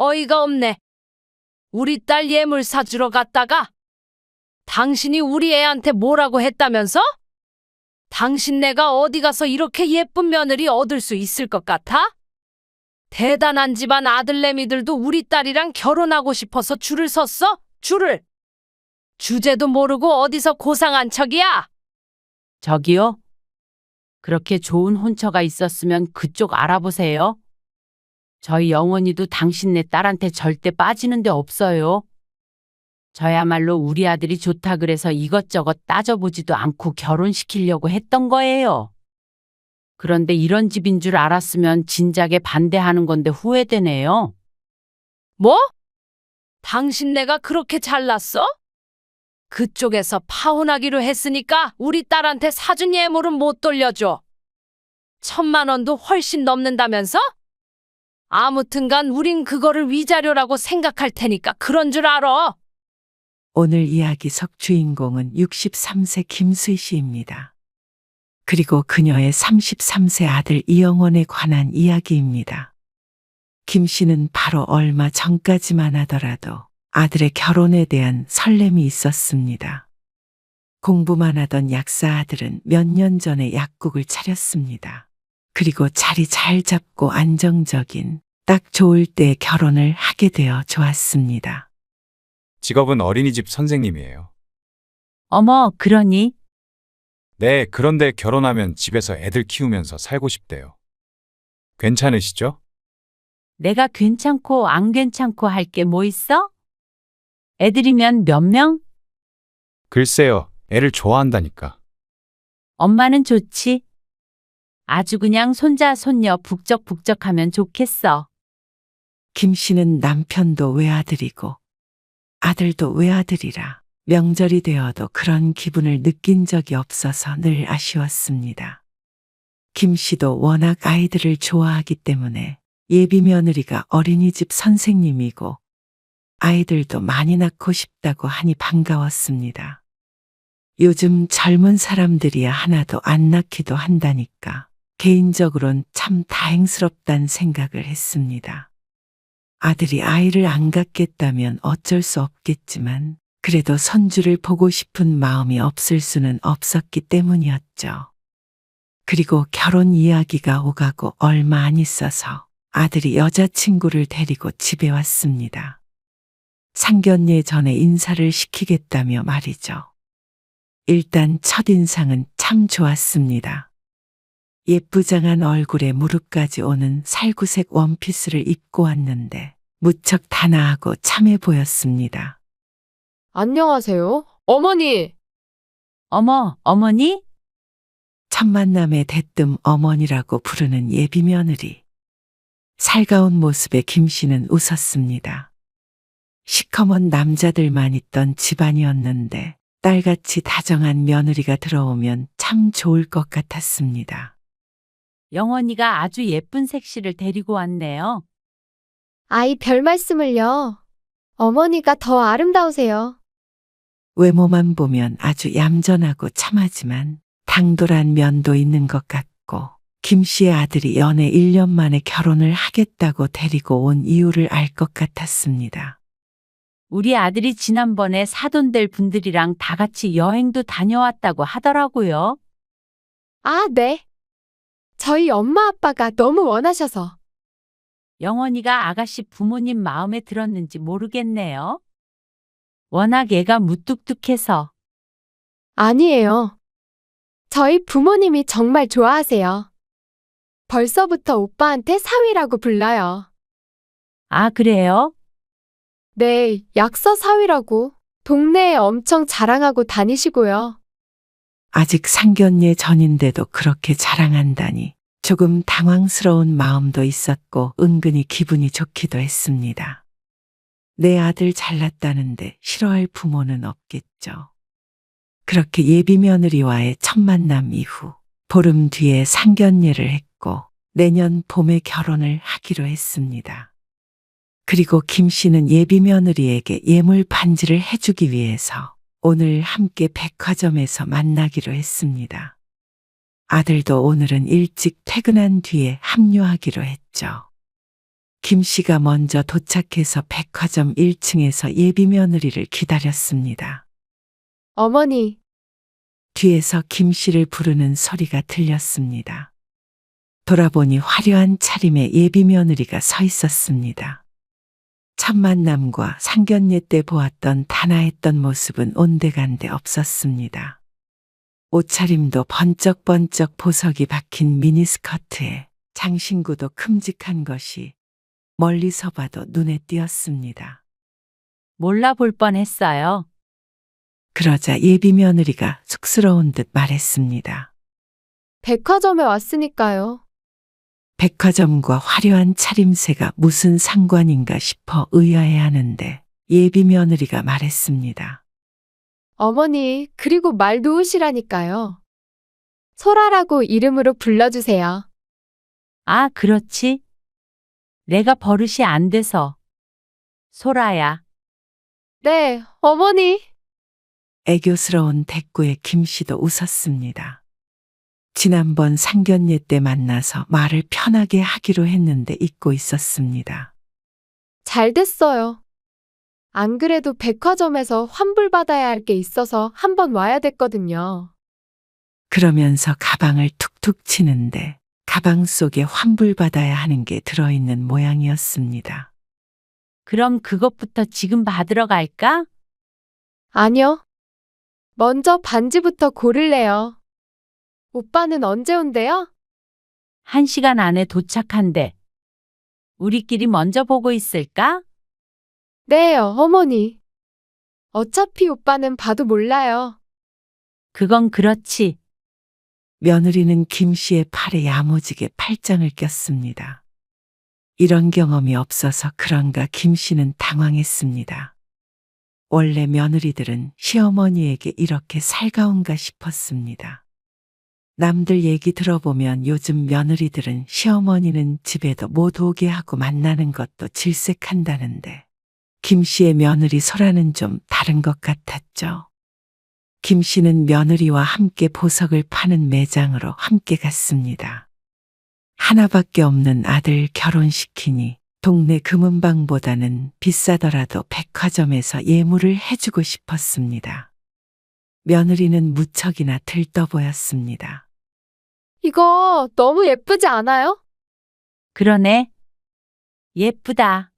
어이가 없네. 우리 딸 예물 사주러 갔다가 당신이 우리 애한테 뭐라고 했다면서? 당신 내가 어디 가서 이렇게 예쁜 며느리 얻을 수 있을 것 같아? 대단한 집안 아들내미들도 우리 딸이랑 결혼하고 싶어서 줄을 섰어? 줄을. 주제도 모르고 어디서 고상한 척이야? 저기요? 그렇게 좋은 혼처가 있었으면 그쪽 알아보세요. 저희 영원이도 당신네 딸한테 절대 빠지는 데 없어요. 저야말로 우리 아들이 좋다 그래서 이것저것 따져보지도 않고 결혼시키려고 했던 거예요. 그런데 이런 집인 줄 알았으면 진작에 반대하는 건데 후회되네요. 뭐? 당신 내가 그렇게 잘났어? 그쪽에서 파혼하기로 했으니까 우리 딸한테 사준 예물은 못 돌려줘. 1,000만 원도 훨씬 넘는다면서? 아무튼간 우린 그거를 위자료라고 생각할 테니까 그런 줄 알아. 오늘 이야기 속 주인공은 63세 김수희 씨입니다. 그리고 그녀의 33세 아들 이영원에 관한 이야기입니다. 김 씨는 바로 얼마 전까지만 하더라도 아들의 결혼에 대한 설렘이 있었습니다. 공부만 하던 약사 아들은 몇 년 전에 약국을 차렸습니다. 그리고 자리 잘 잡고 안정적인 딱 좋을 때 결혼을 하게 되어 좋았습니다. 직업은 어린이집 선생님이에요. 어머, 그러니? 네, 그런데 결혼하면 집에서 애들 키우면서 살고 싶대요. 괜찮으시죠? 내가 괜찮고 안 괜찮고 할 게 뭐 있어? 애들이면 몇 명? 글쎄요, 애를 좋아한다니까. 엄마는 좋지. 아주 그냥 손자, 손녀 북적북적하면 좋겠어. 김 씨는 남편도 외아들이고 아들도 외아들이라 명절이 되어도 그런 기분을 느낀 적이 없어서 늘 아쉬웠습니다. 김 씨도 워낙 아이들을 좋아하기 때문에 예비 며느리가 어린이집 선생님이고 아이들도 많이 낳고 싶다고 하니 반가웠습니다. 요즘 젊은 사람들이야 하나도 안 낳기도 한다니까 개인적으론 참 다행스럽단 생각을 했습니다. 아들이 아이를 안 갖겠다면 어쩔 수 없겠지만 그래도 손주를 보고 싶은 마음이 없을 수는 없었기 때문이었죠. 그리고 결혼 이야기가 오가고 얼마 안 있어서 아들이 여자친구를 데리고 집에 왔습니다. 상견례 전에 인사를 시키겠다며 말이죠. 일단 첫인상은 참 좋았습니다. 예쁘장한 얼굴에 무릎까지 오는 살구색 원피스를 입고 왔는데 무척 단아하고 참해 보였습니다. 안녕하세요. 어머니. 어머, 어머니? 첫 만남에 대뜸 어머니라고 부르는 예비 며느리. 살가운 모습에 김 씨는 웃었습니다. 시커먼 남자들만 있던 집안이었는데 딸같이 다정한 며느리가 들어오면 참 좋을 것 같았습니다. 영원이가 아주 예쁜 색시를 데리고 왔네요. 아이 별 말씀을요. 어머니가 더 아름다우세요. 외모만 보면 아주 얌전하고 참하지만 당돌한 면도 있는 것 같고 김 씨의 아들이 연애 1년 만에 결혼을 하겠다고 데리고 온 이유를 알 것 같았습니다. 우리 아들이 지난번에 사돈될 분들이랑 다 같이 여행도 다녀왔다고 하더라고요. 아, 네. 저희 엄마 아빠가 너무 원하셔서. 영원이가 아가씨 부모님 마음에 들었는지 모르겠네요. 워낙 애가 무뚝뚝해서. 아니에요. 저희 부모님이 정말 좋아하세요. 벌써부터 오빠한테 사위라고 불러요. 아, 그래요? 네, 약서 사위라고. 동네에 엄청 자랑하고 다니시고요. 아직 상견례 전인데도 그렇게 자랑한다니 조금 당황스러운 마음도 있었고 은근히 기분이 좋기도 했습니다. 내 아들 잘났다는데 싫어할 부모는 없겠죠. 그렇게 예비 며느리와의 첫 만남 이후 보름 뒤에 상견례를 했고 내년 봄에 결혼을 하기로 했습니다. 그리고 김 씨는 예비 며느리에게 예물 반지를 해주기 위해서 오늘 함께 백화점에서 만나기로 했습니다. 아들도 오늘은 일찍 퇴근한 뒤에 합류하기로 했죠. 김 씨가 먼저 도착해서 백화점 1층에서 예비 며느리를 기다렸습니다. 어머니, 뒤에서 김 씨를 부르는 소리가 들렸습니다. 돌아보니 화려한 차림의 예비 며느리가 서 있었습니다. 첫 만남과 상견례 때 보았던 단아했던 모습은 온데간데 없었습니다. 옷차림도 번쩍번쩍 보석이 박힌 미니스커트에 장신구도 큼직한 것이 멀리서 봐도 눈에 띄었습니다. 몰라볼 뻔했어요. 그러자 예비 며느리가 쑥스러운 듯 말했습니다. 백화점에 왔으니까요. 백화점과 화려한 차림새가 무슨 상관인가 싶어 의아해하는데 예비 며느리가 말했습니다. 어머니, 그리고 말 놓으시라니까요. 소라라고 이름으로 불러주세요. 아, 그렇지. 내가 버릇이 안 돼서. 소라야. 네, 어머니. 애교스러운 대꾸에 김 씨도 웃었습니다. 지난번 상견례 때 만나서 말을 편하게 하기로 했는데 잊고 있었습니다. 잘 됐어요. 안 그래도 백화점에서 환불받아야 할 게 있어서 한번 와야 됐거든요. 그러면서 가방을 툭툭 치는데 가방 속에 환불받아야 하는 게 들어있는 모양이었습니다. 그럼 그것부터 지금 받으러 갈까? 아니요. 먼저 반지부터 고를래요. 오빠는 언제 온대요? 1시간 안에 도착한대. 우리끼리 먼저 보고 있을까? 네, 어머니. 어차피 오빠는 봐도 몰라요. 그건 그렇지. 며느리는 김 씨의 팔에 야무지게 팔짱을 꼈습니다. 이런 경험이 없어서 그런가 김 씨는 당황했습니다. 원래 며느리들은 시어머니에게 이렇게 살가운가 싶었습니다. 남들 얘기 들어보면 요즘 며느리들은 시어머니는 집에도 못 오게 하고 만나는 것도 질색한다는데 김 씨의 며느리 소라는 좀 다른 것 같았죠. 김 씨는 며느리와 함께 보석을 파는 매장으로 함께 갔습니다. 하나밖에 없는 아들 결혼시키니 동네 금은방보다는 비싸더라도 백화점에서 예물을 해주고 싶었습니다. 며느리는 무척이나 들떠 보였습니다. 이거 너무 예쁘지 않아요? 그러네. 예쁘다.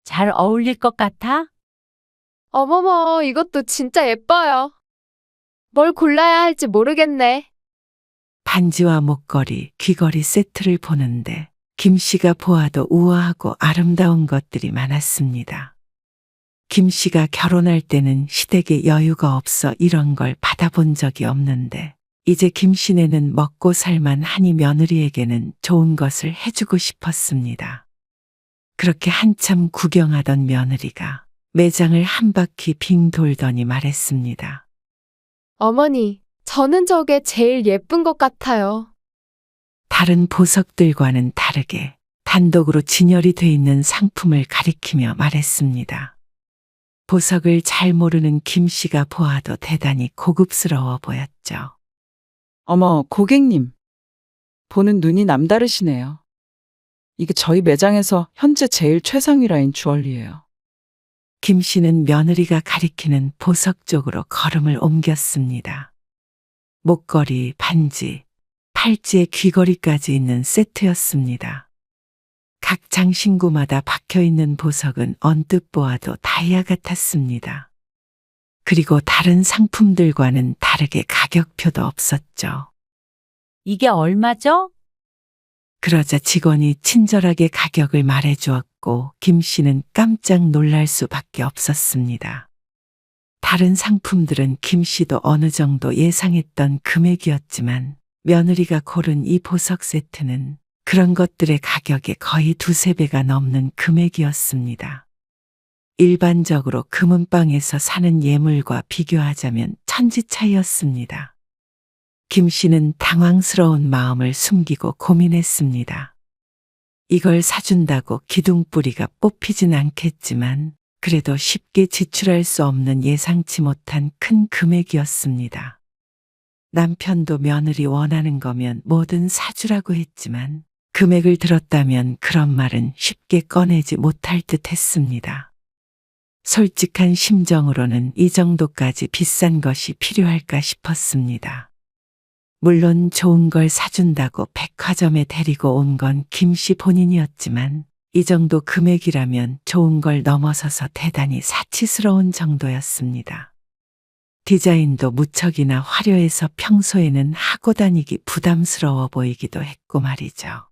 잘 어울릴 것 같아? 어머머, 이것도 진짜 예뻐요. 뭘 골라야 할지 모르겠네. 반지와 목걸이, 귀걸이 세트를 보는데 김 씨가 보아도 우아하고 아름다운 것들이 많았습니다. 김 씨가 결혼할 때는 시댁에 여유가 없어 이런 걸 받아본 적이 없는데 이제 김 씨네는 먹고 살만 하니 며느리에게는 좋은 것을 해주고 싶었습니다. 그렇게 한참 구경하던 며느리가 매장을 한 바퀴 빙 돌더니 말했습니다. 어머니, 저는 저게 제일 예쁜 것 같아요. 다른 보석들과는 다르게 단독으로 진열이 돼 있는 상품을 가리키며 말했습니다. 보석을 잘 모르는 김 씨가 보아도 대단히 고급스러워 보였죠. 어머, 고객님. 보는 눈이 남다르시네요. 이게 저희 매장에서 현재 제일 최상위 라인 주얼리예요. 김 씨는 며느리가 가리키는 보석 쪽으로 걸음을 옮겼습니다. 목걸이, 반지, 팔찌에 귀걸이까지 있는 세트였습니다. 각 장신구마다 박혀있는 보석은 언뜻 보아도 다이아 같았습니다. 그리고 다른 상품들과는 다르게 가격표도 없었죠. 이게 얼마죠? 그러자 직원이 친절하게 가격을 말해주었고 김 씨는 깜짝 놀랄 수밖에 없었습니다. 다른 상품들은 김 씨도 어느 정도 예상했던 금액이었지만 며느리가 고른 이 보석 세트는 그런 것들의 가격의 거의 두세 배가 넘는 금액이었습니다. 일반적으로 금은방에서 사는 예물과 비교하자면 천지 차이였습니다. 김 씨는 당황스러운 마음을 숨기고 고민했습니다. 이걸 사준다고 기둥뿌리가 뽑히진 않겠지만 그래도 쉽게 지출할 수 없는 예상치 못한 큰 금액이었습니다. 남편도 며느리 원하는 거면 뭐든 사주라고 했지만 금액을 들었다면 그런 말은 쉽게 꺼내지 못할 듯 했습니다. 솔직한 심정으로는 이 정도까지 비싼 것이 필요할까 싶었습니다. 물론 좋은 걸 사준다고 백화점에 데리고 온 건 김 씨 본인이었지만 이 정도 금액이라면 좋은 걸 넘어서서 대단히 사치스러운 정도였습니다. 디자인도 무척이나 화려해서 평소에는 하고 다니기 부담스러워 보이기도 했고 말이죠.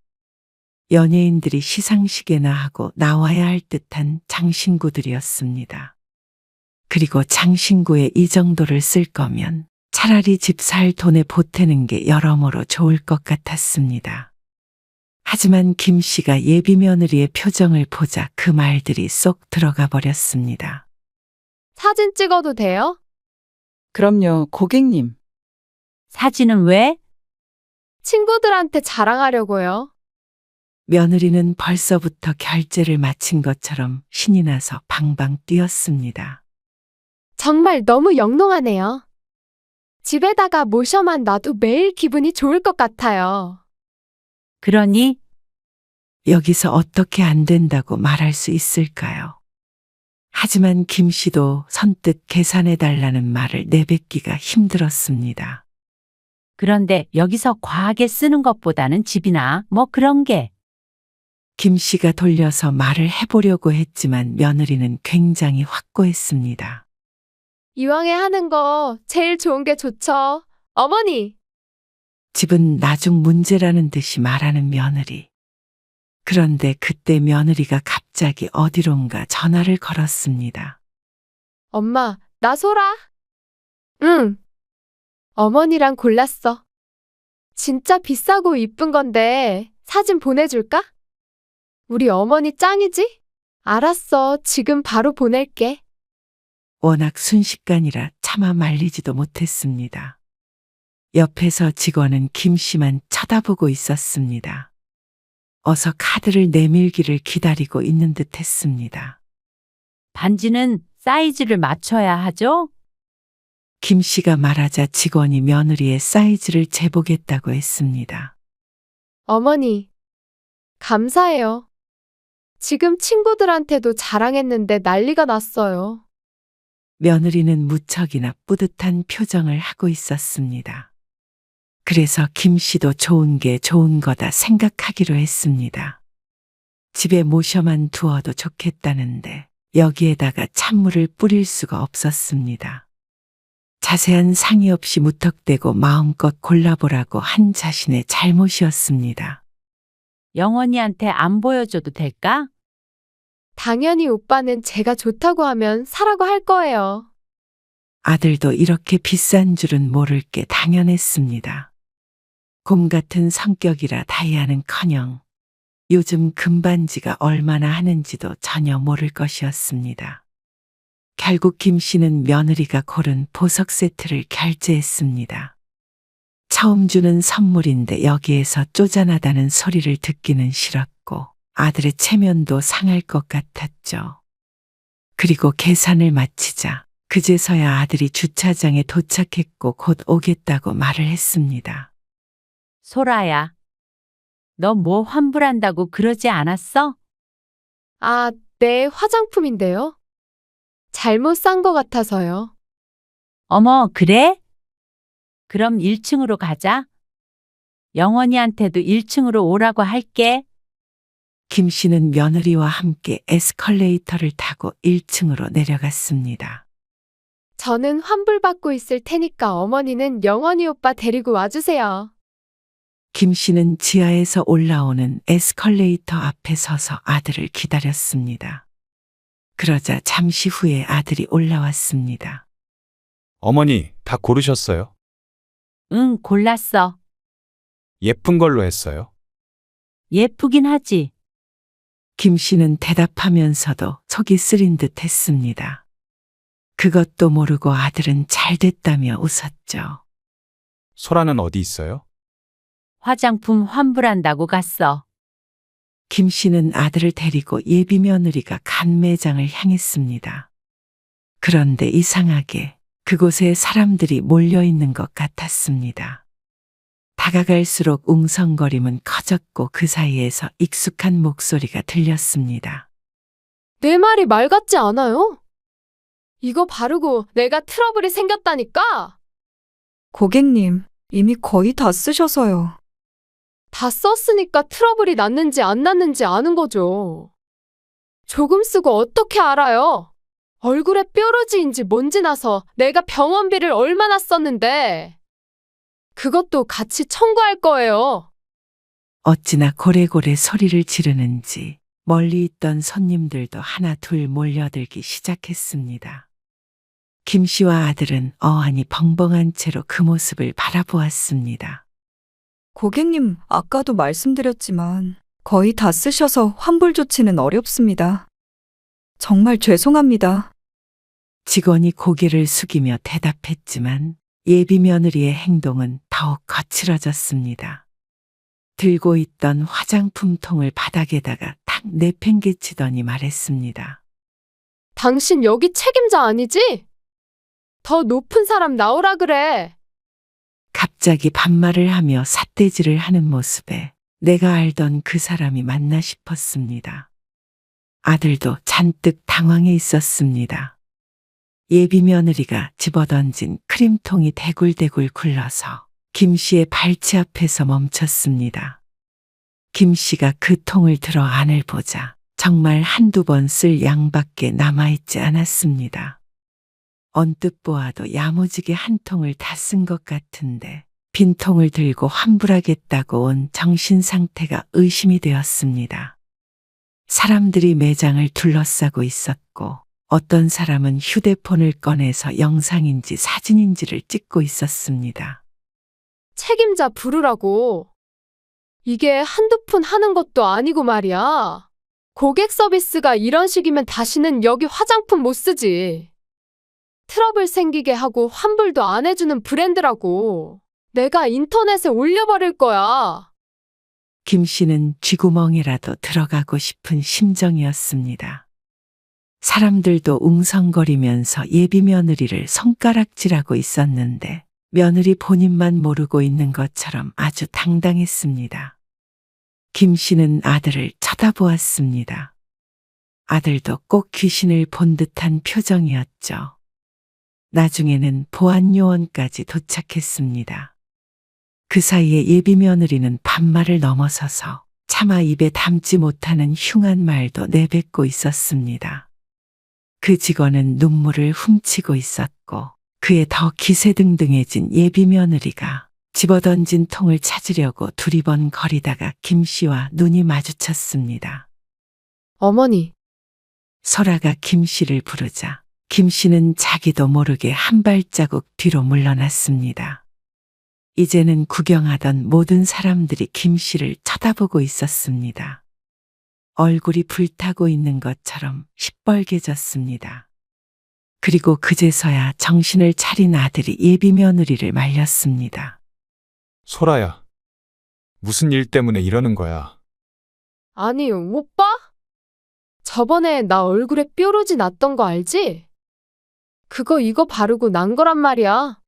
연예인들이 시상식에나 하고 나와야 할 듯한 장신구들이었습니다. 그리고 장신구에 이 정도를 쓸 거면 차라리 집 살 돈에 보태는 게 여러모로 좋을 것 같았습니다. 하지만 김 씨가 예비 며느리의 표정을 보자 그 말들이 쏙 들어가 버렸습니다. 사진 찍어도 돼요? 그럼요, 고객님. 사진은 왜? 친구들한테 자랑하려고요. 며느리는 벌써부터 결제를 마친 것처럼 신이 나서 방방 뛰었습니다. 정말 너무 영롱하네요. 집에다가 모셔만 놔도 매일 기분이 좋을 것 같아요. 그러니 여기서 어떻게 안 된다고 말할 수 있을까요? 하지만 김 씨도 선뜻 계산해 달라는 말을 내뱉기가 힘들었습니다. 그런데 여기서 과하게 쓰는 것보다는 집이나 뭐 그런 게. 김 씨가 돌려서 말을 해보려고 했지만 며느리는 굉장히 확고했습니다. 이왕에 하는 거 제일 좋은 게 좋죠. 어머니, 집은 나중 문제라는 듯이 말하는 며느리. 그런데 그때 며느리가 갑자기 어디론가 전화를 걸었습니다. 엄마, 나 소라? 응. 어머니랑 골랐어. 진짜 비싸고 이쁜 건데 사진 보내줄까? 우리 어머니 짱이지? 알았어. 지금 바로 보낼게. 워낙 순식간이라 차마 말리지도 못했습니다. 옆에서 직원은 김 씨만 쳐다보고 있었습니다. 어서 카드를 내밀기를 기다리고 있는 듯 했습니다. 반지는 사이즈를 맞춰야 하죠? 김 씨가 말하자 직원이 며느리의 사이즈를 재보겠다고 했습니다. 어머니, 감사해요. 지금 친구들한테도 자랑했는데 난리가 났어요. 며느리는 무척이나 뿌듯한 표정을 하고 있었습니다. 그래서 김 씨도 좋은 게 좋은 거다 생각하기로 했습니다. 집에 모셔만 두어도 좋겠다는데 여기에다가 찬물을 뿌릴 수가 없었습니다. 자세한 상의 없이 무턱대고 마음껏 골라보라고 한 자신의 잘못이었습니다. 영원이한테 안 보여줘도 될까? 당연히 오빠는 제가 좋다고 하면 사라고 할 거예요. 아들도 이렇게 비싼 줄은 모를 게 당연했습니다. 곰 같은 성격이라 다이아는커녕 요즘 금반지가 얼마나 하는지도 전혀 모를 것이었습니다. 결국 김 씨는 며느리가 고른 보석 세트를 결제했습니다. 처음 주는 선물인데 여기에서 쪼잔하다는 소리를 듣기는 싫었고 아들의 체면도 상할 것 같았죠. 그리고 계산을 마치자 그제서야 아들이 주차장에 도착했고 곧 오겠다고 말을 했습니다. 소라야, 너 뭐 환불한다고 그러지 않았어? 아, 네, 화장품인데요. 잘못 산 것 같아서요. 어머, 그래? 그럼 1층으로 가자. 영원이한테도 1층으로 오라고 할게. 김 씨는 며느리와 함께 에스컬레이터를 타고 1층으로 내려갔습니다. 저는 환불받고 있을 테니까 어머니는 영원히 오빠 데리고 와주세요. 김 씨는 지하에서 올라오는 에스컬레이터 앞에 서서 아들을 기다렸습니다. 그러자 잠시 후에 아들이 올라왔습니다. 어머니, 다 고르셨어요? 응, 골랐어. 예쁜 걸로 했어요. 예쁘긴 하지. 김 씨는 대답하면서도 속이 쓰린 듯 했습니다. 그것도 모르고 아들은 잘 됐다며 웃었죠. 소라는 어디 있어요? 화장품 환불한다고 갔어. 김 씨는 아들을 데리고 예비 며느리가 간 매장을 향했습니다. 그런데 이상하게 그곳에 사람들이 몰려 있는 것 같았습니다. 다가갈수록 웅성거림은 커졌고 그 사이에서 익숙한 목소리가 들렸습니다. 내 말이 말 같지 않아요? 이거 바르고 내가 트러블이 생겼다니까? 고객님, 이미 거의 다 쓰셔서요. 다 썼으니까 트러블이 났는지 안 났는지 아는 거죠. 조금 쓰고 어떻게 알아요? 얼굴에 뾰루지인지 뭔지 나서 내가 병원비를 얼마나 썼는데. 그것도 같이 청구할 거예요. 어찌나 고래고래 소리를 지르는지 멀리 있던 손님들도 하나 둘 몰려들기 시작했습니다. 김 씨와 아들은 어안이 벙벙한 채로 그 모습을 바라보았습니다. 고객님, 아까도 말씀드렸지만 거의 다 쓰셔서 환불 조치는 어렵습니다. 정말 죄송합니다. 직원이 고개를 숙이며 대답했지만 예비 며느리의 행동은 더욱 거칠어졌습니다. 들고 있던 화장품 통을 바닥에다가 탁 내팽개치더니 말했습니다. 당신 여기 책임자 아니지? 더 높은 사람 나오라 그래. 갑자기 반말을 하며 삿대질을 하는 모습에 내가 알던 그 사람이 맞나 싶었습니다. 아들도 잔뜩 당황해 있었습니다. 예비 며느리가 집어던진 크림통이 대굴대굴 굴러서 김 씨의 발치 앞에서 멈췄습니다. 김 씨가 그 통을 들어 안을 보자 정말 한두 번 쓸 양밖에 남아있지 않았습니다. 언뜻 보아도 야무지게 한 통을 다 쓴 것 같은데 빈 통을 들고 환불하겠다고 온 정신 상태가 의심이 되었습니다. 사람들이 매장을 둘러싸고 있었고 어떤 사람은 휴대폰을 꺼내서 영상인지 사진인지를 찍고 있었습니다. 책임자 부르라고. 이게 한두 푼 하는 것도 아니고 말이야. 고객 서비스가 이런 식이면 다시는 여기 화장품 못 쓰지. 트러블 생기게 하고 환불도 안 해주는 브랜드라고. 내가 인터넷에 올려버릴 거야. 김 씨는 쥐구멍이라도 들어가고 싶은 심정이었습니다. 사람들도 웅성거리면서 예비 며느리를 손가락질하고 있었는데 며느리 본인만 모르고 있는 것처럼 아주 당당했습니다. 김 씨는 아들을 쳐다보았습니다. 아들도 꼭 귀신을 본 듯한 표정이었죠. 나중에는 보안요원까지 도착했습니다. 그 사이에 예비 며느리는 반말을 넘어서서 차마 입에 담지 못하는 흉한 말도 내뱉고 있었습니다. 그 직원은 눈물을 훔치고 있었고 그에 더 기세등등해진 예비 며느리가 집어던진 통을 찾으려고 두리번 거리다가 김 씨와 눈이 마주쳤습니다. 어머니, 설아가 김 씨를 부르자 김 씨는 자기도 모르게 한 발자국 뒤로 물러났습니다. 이제는 구경하던 모든 사람들이 김 씨를 쳐다보고 있었습니다. 얼굴이 불타고 있는 것처럼 시뻘개졌습니다. 그리고 그제서야 정신을 차린 아들이 예비 며느리를 말렸습니다. 소라야, 무슨 일 때문에 이러는 거야? 아니, 오빠? 저번에 나 얼굴에 뾰루지 났던 거 알지? 그거 이거 바르고 난 거란 말이야.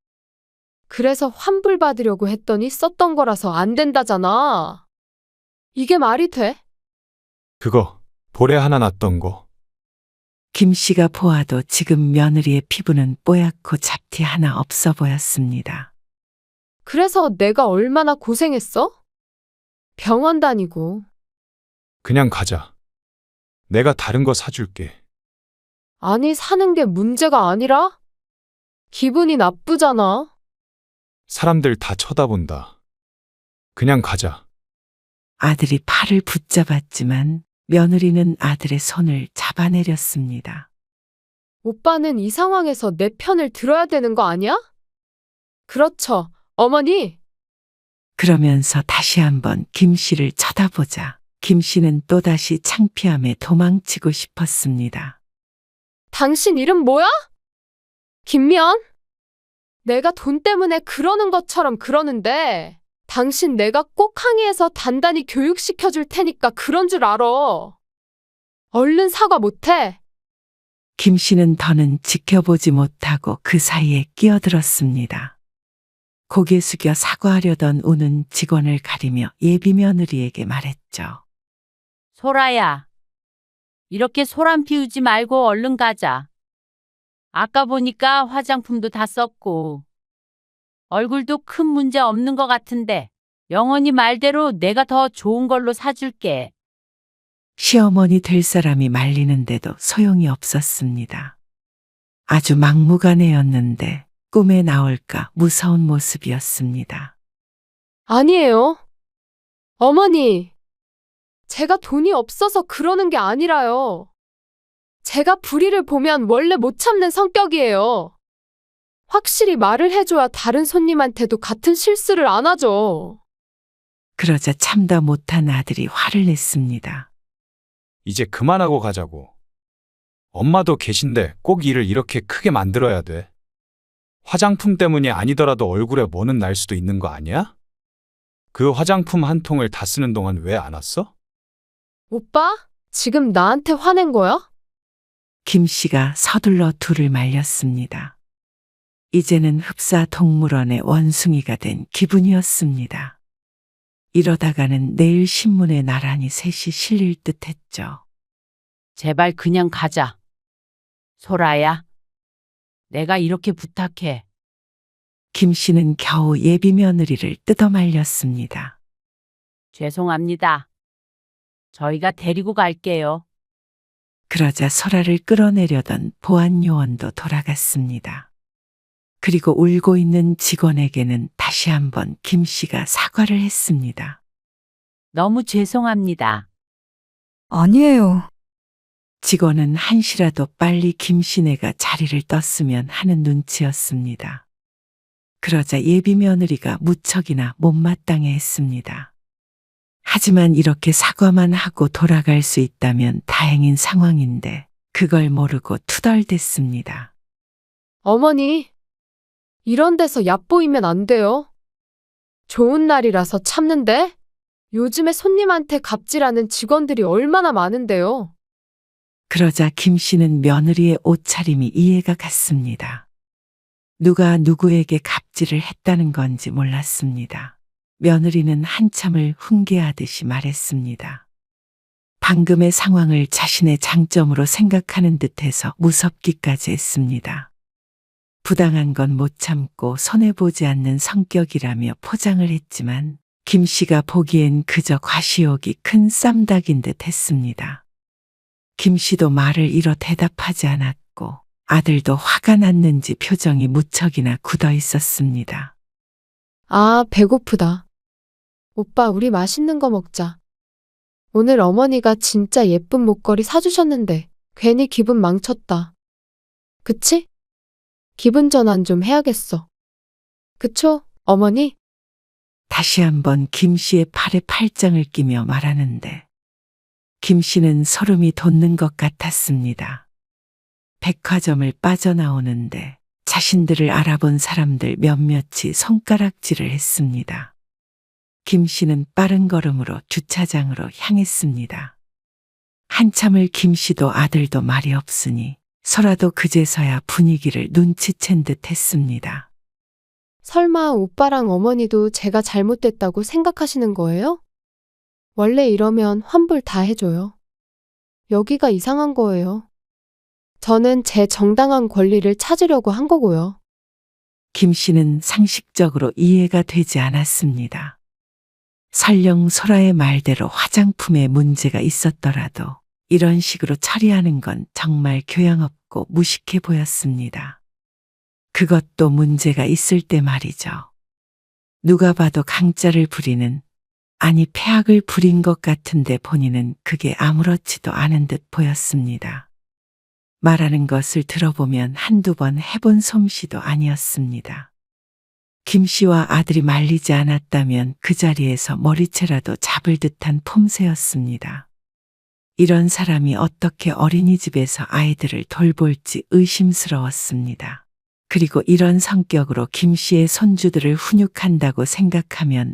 그래서 환불 받으려고 했더니 썼던 거라서 안 된다잖아. 이게 말이 돼? 그거 볼에 하나 났던 거. 김 씨가 보아도 지금 며느리의 피부는 뽀얗고 잡티 하나 없어 보였습니다. 그래서 내가 얼마나 고생했어? 병원 다니고. 그냥 가자. 내가 다른 거 사줄게. 아니, 사는 게 문제가 아니라? 기분이 나쁘잖아. 사람들 다 쳐다본다. 그냥 가자. 아들이 팔을 붙잡았지만 며느리는 아들의 손을 잡아내렸습니다. 오빠는 이 상황에서 내 편을 들어야 되는 거 아니야? 그렇죠, 어머니. 그러면서 다시 한번 김 씨를 쳐다보자 김 씨는 또다시 창피함에 도망치고 싶었습니다. 당신 이름 뭐야? 김면? 내가 돈 때문에 그러는 것처럼 그러는데 당신 내가 꼭 항의해서 단단히 교육시켜 줄 테니까 그런 줄 알아. 얼른 사과 못해. 김 씨는 더는 지켜보지 못하고 그 사이에 끼어들었습니다. 고개 숙여 사과하려던 우는 직원을 가리며 예비 며느리에게 말했죠. 소라야, 이렇게 소란 피우지 말고 얼른 가자. 아까 보니까 화장품도 다 썼고, 얼굴도 큰 문제 없는 것 같은데, 영원히 말대로 내가 더 좋은 걸로 사줄게. 시어머니 될 사람이 말리는데도 소용이 없었습니다. 아주 막무가내였는데 꿈에 나올까 무서운 모습이었습니다. 아니에요. 어머니, 제가 돈이 없어서 그러는 게 아니라요. 제가 불의를 보면 원래 못 참는 성격이에요. 확실히 말을 해줘야 다른 손님한테도 같은 실수를 안 하죠. 그러자 참다 못한 아들이 화를 냈습니다. 이제 그만하고 가자고. 엄마도 계신데 꼭 일을 이렇게 크게 만들어야 돼. 화장품 때문이 아니더라도 얼굴에 뭐는 날 수도 있는 거 아니야? 그 화장품 한 통을 다 쓰는 동안 왜 안 왔어? 오빠, 지금 나한테 화낸 거야? 김 씨가 서둘러 둘을 말렸습니다. 이제는 흡사 동물원의 원숭이가 된 기분이었습니다. 이러다가는 내일 신문에 나란히 셋이 실릴 듯 했죠. 제발 그냥 가자. 소라야, 내가 이렇게 부탁해. 김 씨는 겨우 예비 며느리를 뜯어 말렸습니다. 죄송합니다. 저희가 데리고 갈게요. 그러자 설아를 끌어내려던 보안 요원도 돌아갔습니다. 그리고 울고 있는 직원에게는 다시 한번 김 씨가 사과를 했습니다. 너무 죄송합니다. 아니에요. 직원은 한시라도 빨리 김 씨네가 자리를 떴으면 하는 눈치였습니다. 그러자 예비 며느리가 무척이나 못마땅해 했습니다. 하지만 이렇게 사과만 하고 돌아갈 수 있다면 다행인 상황인데 그걸 모르고 투덜댔습니다. 어머니, 이런 데서 얕보이면 안 돼요. 좋은 날이라서 참는데 요즘에 손님한테 갑질하는 직원들이 얼마나 많은데요. 그러자 김 씨는 며느리의 옷차림이 이해가 갔습니다. 누가 누구에게 갑질을 했다는 건지 몰랐습니다. 며느리는 한참을 훈계하듯이 말했습니다. 방금의 상황을 자신의 장점으로 생각하는 듯해서 무섭기까지 했습니다. 부당한 건 못 참고 손해보지 않는 성격이라며 포장을 했지만 김 씨가 보기엔 그저 과시욕이 큰 쌈닭인 듯 했습니다. 김 씨도 말을 잃어 대답하지 않았고 아들도 화가 났는지 표정이 무척이나 굳어 있었습니다. 아, 배고프다. 오빠, 우리 맛있는 거 먹자. 오늘 어머니가 진짜 예쁜 목걸이 사주셨는데 괜히 기분 망쳤다. 그치? 기분 전환 좀 해야겠어. 그쵸, 어머니? 다시 한번 김 씨의 팔에 팔짱을 끼며 말하는데 김 씨는 소름이 돋는 것 같았습니다. 백화점을 빠져나오는데 자신들을 알아본 사람들 몇몇이 손가락질을 했습니다. 김 씨는 빠른 걸음으로 주차장으로 향했습니다. 한참을 김 씨도 아들도 말이 없으니 설아도 그제서야 분위기를 눈치챈 듯 했습니다. 설마 오빠랑 어머니도 제가 잘못됐다고 생각하시는 거예요? 원래 이러면 환불 다 해줘요. 여기가 이상한 거예요. 저는 제 정당한 권리를 찾으려고 한 거고요. 김 씨는 상식적으로 이해가 되지 않았습니다. 설령 설아의 말대로 화장품에 문제가 있었더라도 이런 식으로 처리하는 건 정말 교양 없고 무식해 보였습니다. 그것도 문제가 있을 때 말이죠. 누가 봐도 강짜를 부리는, 아니 폐악을 부린 것 같은데 본인은 그게 아무렇지도 않은 듯 보였습니다. 말하는 것을 들어보면 한두 번 해본 솜씨도 아니었습니다. 김 씨와 아들이 말리지 않았다면 그 자리에서 머리채라도 잡을 듯한 폼새였습니다. 이런 사람이 어떻게 어린이집에서 아이들을 돌볼지 의심스러웠습니다. 그리고 이런 성격으로 김 씨의 손주들을 훈육한다고 생각하면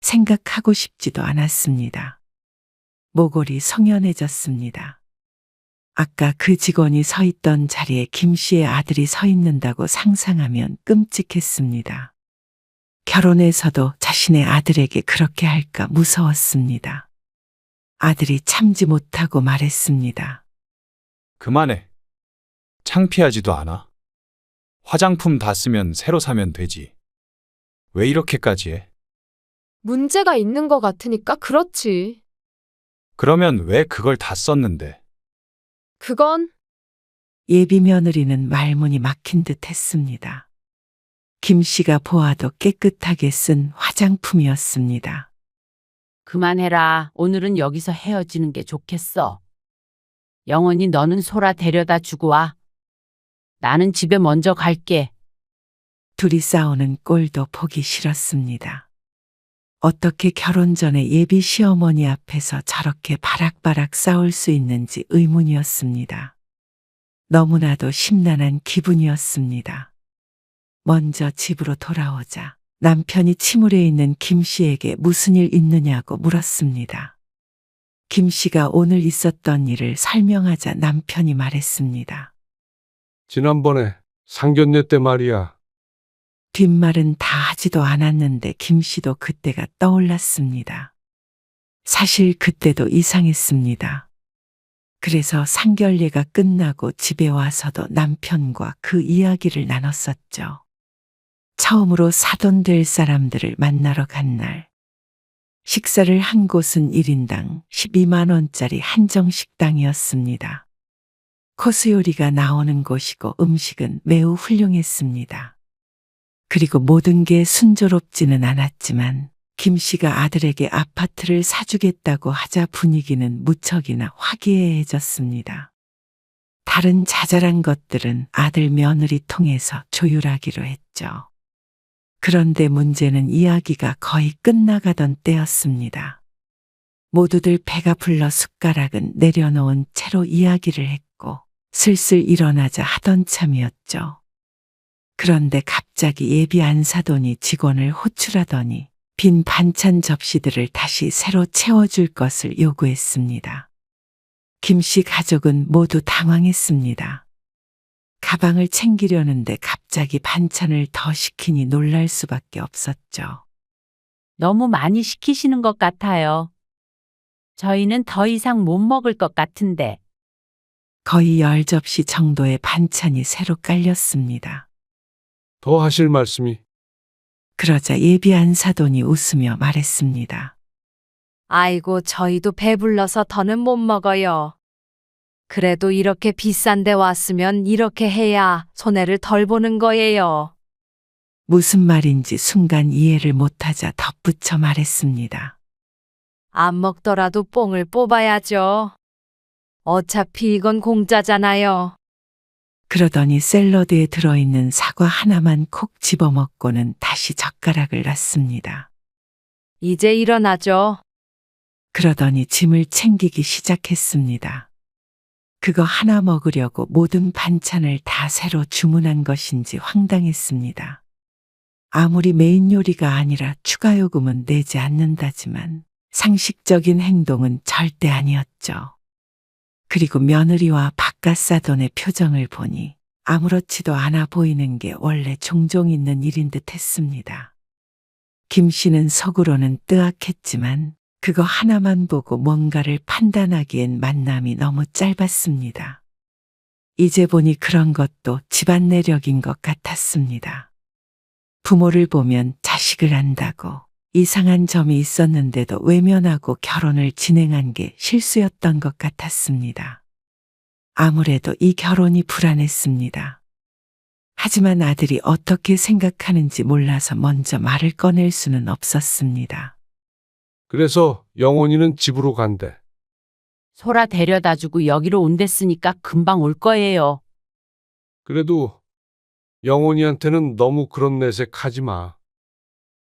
생각하고 싶지도 않았습니다. 모골이 성연해졌습니다. 아까 그 직원이 서 있던 자리에 김 씨의 아들이 서 있는다고 상상하면 끔찍했습니다. 결혼해서도 자신의 아들에게 그렇게 할까 무서웠습니다. 아들이 참지 못하고 말했습니다. 그만해. 창피하지도 않아. 화장품 다 쓰면 새로 사면 되지. 왜 이렇게까지 해? 문제가 있는 것 같으니까 그렇지. 그러면 왜 그걸 다 썼는데? 그건 예비 며느리는 말문이 막힌 듯 했습니다. 김 씨가 보아도 깨끗하게 쓴 화장품이었습니다. 그만해라. 오늘은 여기서 헤어지는 게 좋겠어. 영원히 너는 소라 데려다 주고 와. 나는 집에 먼저 갈게. 둘이 싸우는 꼴도 보기 싫었습니다. 어떻게 결혼 전에 예비 시어머니 앞에서 저렇게 바락바락 싸울 수 있는지 의문이었습니다. 너무나도 심란한 기분이었습니다. 먼저 집으로 돌아오자 남편이 침울해 있는 김 씨에게 무슨 일 있느냐고 물었습니다. 김 씨가 오늘 있었던 일을 설명하자 남편이 말했습니다. 지난번에 상견례 때 말이야. 뒷말은 다 하지도 않았는데 김 씨도 그때가 떠올랐습니다. 사실 그때도 이상했습니다. 그래서 상견례가 끝나고 집에 와서도 남편과 그 이야기를 나눴었죠. 처음으로 사돈 될 사람들을 만나러 간 날. 식사를 한 곳은 1인당 12만 원짜리 한정식당이었습니다. 코스 요리가 나오는 곳이고 음식은 매우 훌륭했습니다. 그리고 모든 게 순조롭지는 않았지만 김 씨가 아들에게 아파트를 사주겠다고 하자 분위기는 무척이나 화기애애해졌습니다. 다른 자잘한 것들은 아들 며느리 통해서 조율하기로 했죠. 그런데 문제는 이야기가 거의 끝나가던 때였습니다. 모두들 배가 불러 숟가락은 내려놓은 채로 이야기를 했고 슬슬 일어나자 하던 참이었죠. 그런데 갑자기 예비 안사돈이 직원을 호출하더니 빈 반찬 접시들을 다시 새로 채워줄 것을 요구했습니다. 김 씨 가족은 모두 당황했습니다. 가방을 챙기려는데 갑자기 반찬을 더 시키니 놀랄 수밖에 없었죠. 너무 많이 시키시는 것 같아요. 저희는 더 이상 못 먹을 것 같은데. 거의 10접시 정도의 반찬이 새로 깔렸습니다. 더 하실 말씀이. 그러자 예비 안사돈이 웃으며 말했습니다. 아이고, 저희도 배불러서 더는 못 먹어요. 그래도 이렇게 비싼 데 왔으면 이렇게 해야 손해를 덜 보는 거예요. 무슨 말인지 순간 이해를 못하자 덧붙여 말했습니다. 안 먹더라도 뽕을 뽑아야죠. 어차피 이건 공짜잖아요. 그러더니 샐러드에 들어있는 사과 하나만 콕 집어먹고는 다시 젓가락을 놨습니다. 이제 일어나죠. 그러더니 짐을 챙기기 시작했습니다. 그거 하나 먹으려고 모든 반찬을 다 새로 주문한 것인지 황당했습니다. 아무리 메인 요리가 아니라 추가 요금은 내지 않는다지만 상식적인 행동은 절대 아니었죠. 그리고 며느리와 바깥사돈의 표정을 보니 아무렇지도 않아 보이는 게 원래 종종 있는 일인 듯 했습니다. 김 씨는 속으로는 뜨악했지만 그거 하나만 보고 뭔가를 판단하기엔 만남이 너무 짧았습니다. 이제 보니 그런 것도 집안 내력인 것 같았습니다. 부모를 보면 자식을 안다고 이상한 점이 있었는데도 외면하고 결혼을 진행한 게 실수였던 것 같았습니다. 아무래도 이 결혼이 불안했습니다. 하지만 아들이 어떻게 생각하는지 몰라서 먼저 말을 꺼낼 수는 없었습니다. 그래서 영원이는 집으로 간대. 소라 데려다 주고 여기로 온댔으니까 금방 올 거예요. 그래도 영원이한테는 너무 그런 내색 하지 마.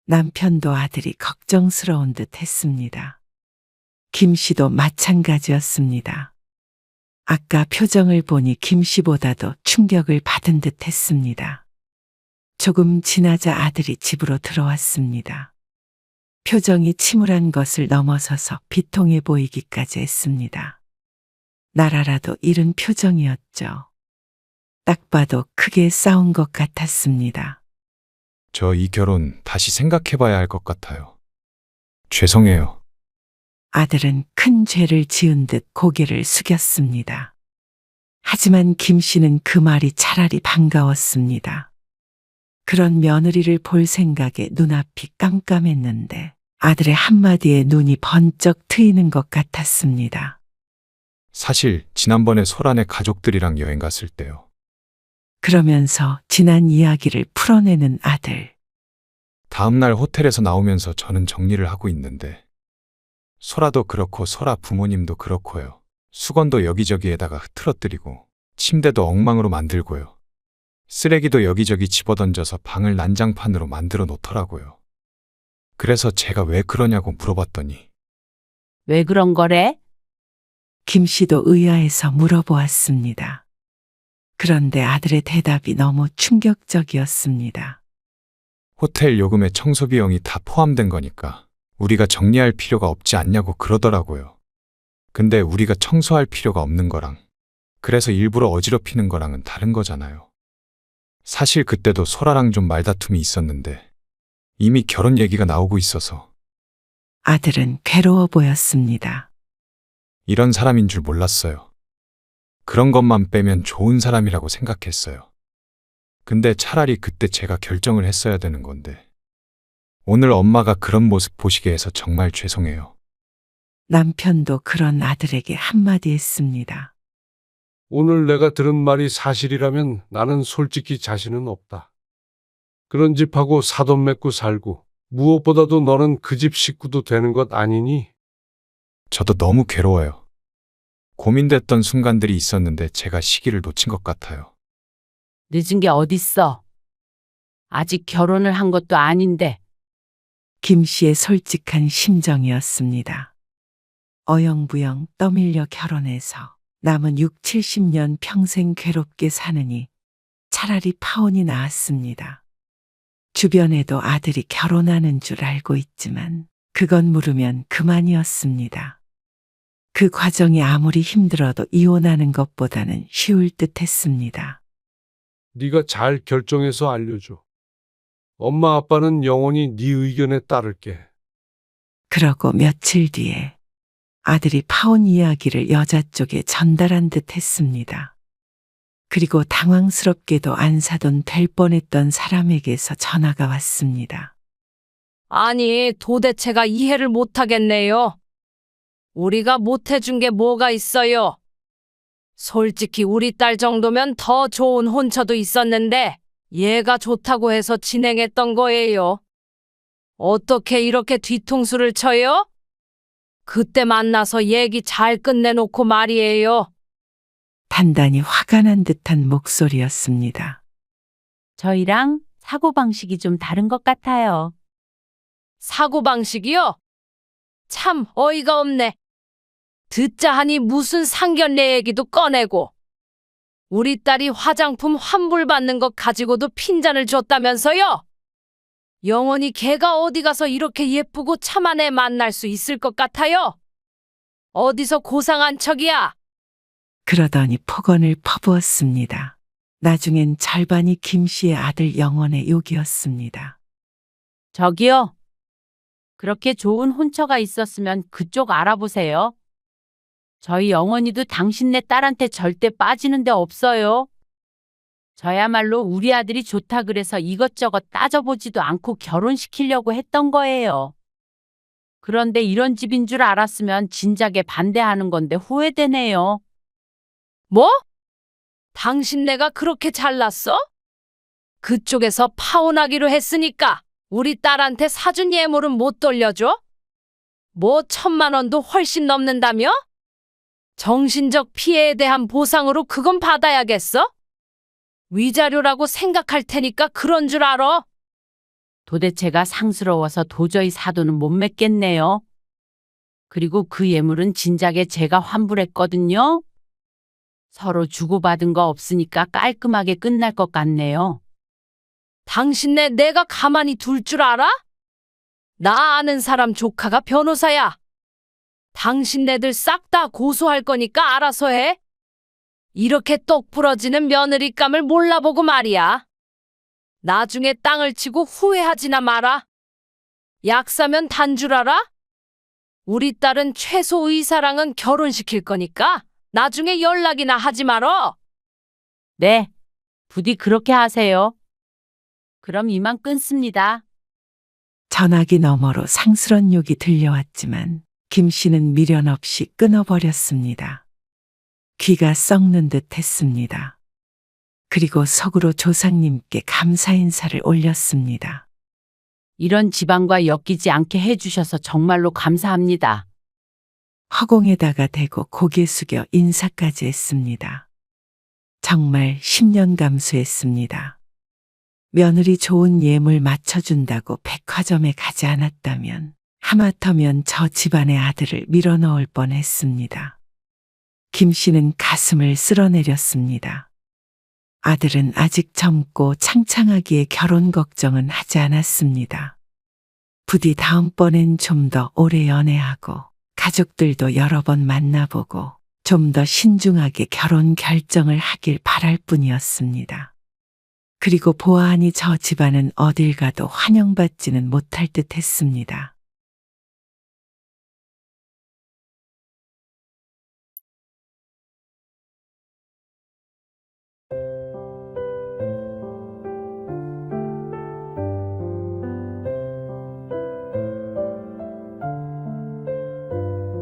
남편도 아들이 걱정스러운 듯 했습니다. 김 씨도 마찬가지였습니다. 아까 표정을 보니 김 씨보다도 충격을 받은 듯 했습니다. 조금 지나자 아들이 집으로 들어왔습니다. 표정이 침울한 것을 넘어서서 비통해 보이기까지 했습니다. 나라라도 잃은 표정이었죠. 딱 봐도 크게 싸운 것 같았습니다. 저 이 결혼 다시 생각해봐야 할 것 같아요. 죄송해요. 아들은 큰 죄를 지은 듯 고개를 숙였습니다. 하지만 김 씨는 그 말이 차라리 반가웠습니다. 그런 며느리를 볼 생각에 눈앞이 깜깜했는데 아들의 한마디에 눈이 번쩍 트이는 것 같았습니다. 사실 지난번에 소란의 가족들이랑 여행 갔을 때요. 그러면서 지난 이야기를 풀어내는 아들. 다음날 호텔에서 나오면서 저는 정리를 하고 있는데 소라도 그렇고 소라 부모님도 그렇고요. 수건도 여기저기에다가 흐트러뜨리고 침대도 엉망으로 만들고요. 쓰레기도 여기저기 집어던져서 방을 난장판으로 만들어 놓더라고요. 그래서 제가 왜 그러냐고 물어봤더니 왜 그런 거래? 김 씨도 의아해서 물어보았습니다. 그런데 아들의 대답이 너무 충격적이었습니다. 호텔 요금에 청소 비용이 다 포함된 거니까 우리가 정리할 필요가 없지 않냐고 그러더라고요. 근데 우리가 청소할 필요가 없는 거랑 그래서 일부러 어지럽히는 거랑은 다른 거잖아요. 사실 그때도 소라랑 좀 말다툼이 있었는데 이미 결혼 얘기가 나오고 있어서 아들은 괴로워 보였습니다. 이런 사람인 줄 몰랐어요. 그런 것만 빼면 좋은 사람이라고 생각했어요. 근데 차라리 그때 제가 결정을 했어야 되는 건데 오늘 엄마가 그런 모습 보시게 해서 정말 죄송해요. 남편도 그런 아들에게 한마디 했습니다. 오늘 내가 들은 말이 사실이라면 나는 솔직히 자신은 없다. 그런 집하고 사돈 맺고 살고 무엇보다도 너는 그 집 식구도 되는 것 아니니? 저도 너무 괴로워요. 고민됐던 순간들이 있었는데 제가 시기를 놓친 것 같아요. 늦은 게 어딨어. 아직 결혼을 한 것도 아닌데. 김 씨의 솔직한 심정이었습니다. 어영부영 떠밀려 결혼해서 남은 6, 70년 평생 괴롭게 사느니 차라리 파혼이 나았습니다. 주변에도 아들이 결혼하는 줄 알고 있지만 그건 물으면 그만이었습니다. 그 과정이 아무리 힘들어도 이혼하는 것보다는 쉬울 듯 했습니다. 네가 잘 결정해서 알려줘. 엄마 아빠는 영원히 네 의견에 따를게. 그러고 며칠 뒤에 아들이 파혼 이야기를 여자 쪽에 전달한 듯 했습니다. 그리고 당황스럽게도 안 사돈 될 뻔했던 사람에게서 전화가 왔습니다. 아니, 도대체가 이해를 못하겠네요. 우리가 못해준 게 뭐가 있어요? 솔직히 우리 딸 정도면 더 좋은 혼처도 있었는데 얘가 좋다고 해서 진행했던 거예요. 어떻게 이렇게 뒤통수를 쳐요? 그때 만나서 얘기 잘 끝내놓고 말이에요. 단단히 화가 난 듯한 목소리였습니다. 저희랑 사고방식이 좀 다른 것 같아요. 사고방식이요? 참 어이가 없네. 듣자 하니 무슨 상견례 얘기도 꺼내고 우리 딸이 화장품 환불받는 것 가지고도 핀잔을 줬다면서요? 영원히 걔가 어디 가서 이렇게 예쁘고 참한 애 만날 수 있을 것 같아요? 어디서 고상한 척이야? 그러더니 폭언을 퍼부었습니다. 나중엔 절반이 김 씨의 아들 영원의 욕이었습니다. 저기요. 그렇게 좋은 혼처가 있었으면 그쪽 알아보세요. 저희 영원이도 당신네 딸한테 절대 빠지는 데 없어요. 저야말로 우리 아들이 좋다 그래서 이것저것 따져보지도 않고 결혼시키려고 했던 거예요. 그런데 이런 집인 줄 알았으면 진작에 반대하는 건데 후회되네요. 뭐? 당신네가 그렇게 잘났어? 그쪽에서 파혼하기로 했으니까 우리 딸한테 사준 예물은 못 돌려줘? 뭐 1,000만 원도 훨씬 넘는다며? 정신적 피해에 대한 보상으로 그건 받아야겠어? 위자료라고 생각할 테니까 그런 줄 알아? 도대체가 상스러워서 도저히 사돈은 못 맺겠네요. 그리고 그 예물은 진작에 제가 환불했거든요. 서로 주고받은 거 없으니까 깔끔하게 끝날 것 같네요. 당신네 내가 가만히 둘 줄 알아? 나 아는 사람 조카가 변호사야. 당신네들 싹 다 고소할 거니까 알아서 해. 이렇게 똑 부러지는 며느리감을 몰라보고 말이야. 나중에 땅을 치고 후회하지나 마라. 약 사면 단 줄 알아? 우리 딸은 최소 의사랑은 결혼시킬 거니까 나중에 연락이나 하지 말어. 네, 부디 그렇게 하세요. 그럼 이만 끊습니다. 전화기 너머로 상스런 욕이 들려왔지만 김 씨는 미련 없이 끊어버렸습니다. 귀가 썩는 듯 했습니다. 그리고 속으로 조상님께 감사 인사를 올렸습니다. 이런 집안과 엮이지 않게 해주셔서 정말로 감사합니다. 허공에다가 대고 고개 숙여 인사까지 했습니다. 정말 10년 감수했습니다. 며느리 좋은 예물 맞춰준다고 백화점에 가지 않았다면 하마터면 저 집안의 아들을 밀어넣을 뻔했습니다. 김 씨는 가슴을 쓸어내렸습니다. 아들은 아직 젊고 창창하기에 결혼 걱정은 하지 않았습니다. 부디 다음번엔 좀 더 오래 연애하고 가족들도 여러 번 만나보고 좀 더 신중하게 결혼 결정을 하길 바랄 뿐이었습니다. 그리고 보아하니 저 집안은 어딜 가도 환영받지는 못할 듯 했습니다.